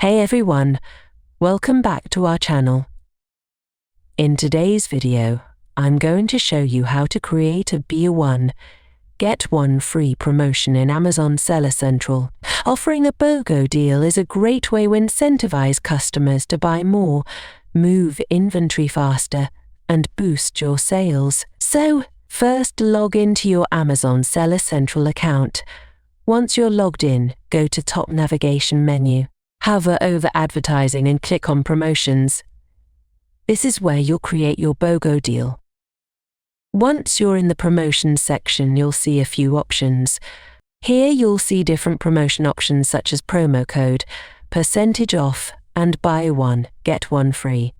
Hey everyone, welcome back to our channel. In today's video, I'm going to show you how to create a Buy One, Get One free promotion in Amazon Seller Central. Offering a BOGO deal is a great way to incentivize customers to buy more, move inventory faster, and boost your sales. So, first log into your Amazon Seller Central account. Once you're logged in, go to top navigation menu. Hover over advertising and click on promotions. This is where you'll create your BOGO deal. Once you're in the promotions section, you'll see a few options. Here you'll see different promotion options such as promo code, percentage off, and buy one, get one free.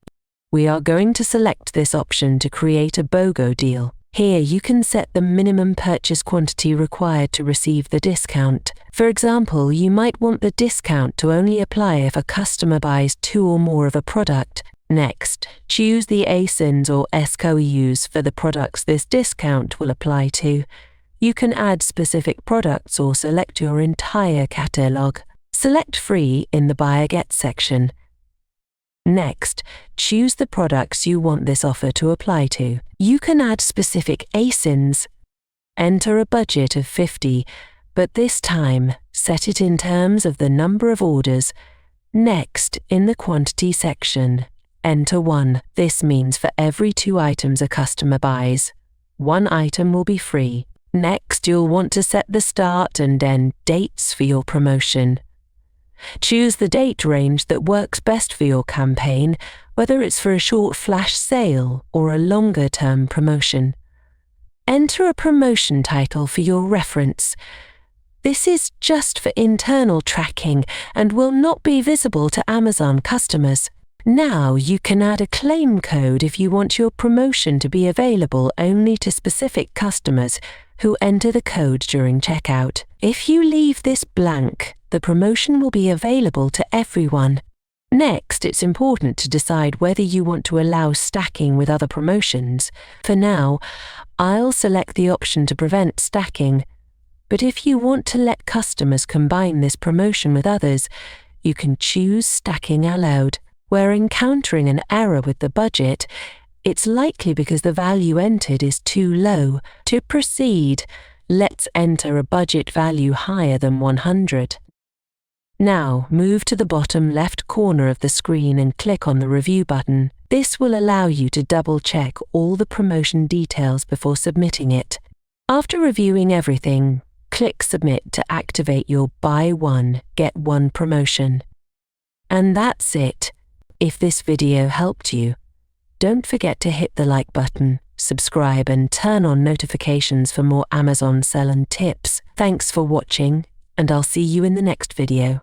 We are going to select this option to create a BOGO deal. Here you can set the minimum purchase quantity required to receive the discount. For example, you might want the discount to only apply if a customer buys 2 or more of a product. Next, choose the ASINs or SKUs for the products this discount will apply to. You can add specific products or select your entire catalog. Select Free in the Buy or Get section. Next, choose the products you want this offer to apply to. You can add specific ASINs. Enter a budget of 50, but this time, set it in terms of the number of orders. Next, in the quantity section, enter 1. This means for every 2 items a customer buys, 1 item will be free. Next, you'll want to set the start and end dates for your promotion. Choose the date range that works best for your campaign, whether it's for a short flash sale or a longer-term promotion. Enter a promotion title for your reference. This is just for internal tracking and will not be visible to Amazon customers. Now you can add a claim code if you want your promotion to be available only to specific customers who enter the code during checkout. If you leave this blank, the promotion will be available to everyone. Next, it's important to decide whether you want to allow stacking with other promotions. For now, I'll select the option to prevent stacking. But if you want to let customers combine this promotion with others, you can choose Stacking Allowed. Where encountering an error with the budget, it's likely because the value entered is too low. To proceed, let's enter a budget value higher than 100. Now, move to the bottom left corner of the screen and click on the Review button. This will allow you to double-check all the promotion details before submitting it. After reviewing everything, click Submit to activate your Buy One, Get One promotion. And that's it. If this video helped you, don't forget to hit the like button, subscribe and turn on notifications for more Amazon selling tips. Thanks for watching, and I'll see you in the next video.